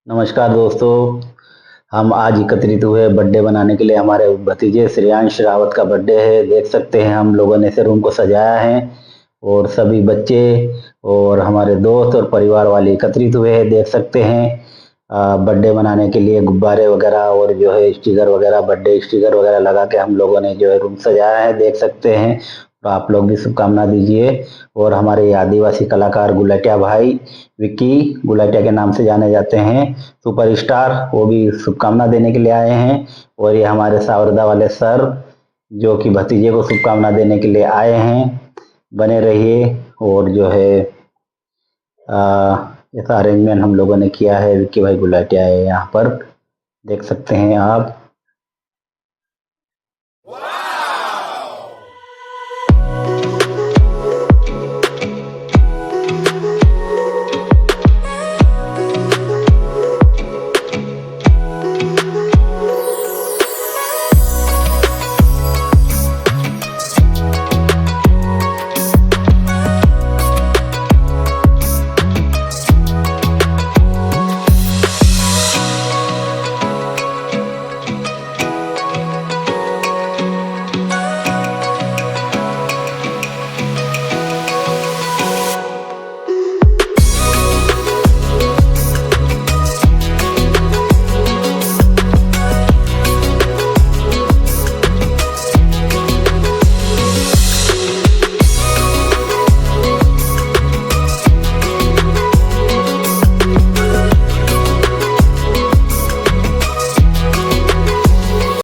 नमस्कार दोस्तों। हम आज एकत्रित हुए बर्थडे मनाने के लिए। हमारे भतीजे श्रेयांश रावत का बर्थडे है। देख सकते हैं हम लोगों ने इसे रूम को सजाया है और सभी बच्चे और हमारे दोस्त और परिवार वाले एकत्रित हुए हैं। देख सकते हैं बर्थडे मनाने के लिए गुब्बारे वगैरह और जो है स्टिकर वगैरह, बर्थडे स्टिकर वगैरह लगा के हम लोगों ने जो है रूम सजाया है। देख सकते हैं। तो आप लोग भी शुभकामना दीजिए। और हमारे आदिवासी कलाकार गुलटिया भाई, विक्की गुलाटिया के नाम से जाने जाते हैं, सुपरस्टार, वो भी शुभकामना देने के लिए आए हैं। और ये हमारे सावरदा वाले सर जो कि भतीजे को शुभकामना देने के लिए आए हैं। बने रहिए। और जो है ऐसा अरेंजमेंट हम लोगों ने किया है। विक्की भाई गुलाटिया है यहाँ पर, देख सकते हैं आप।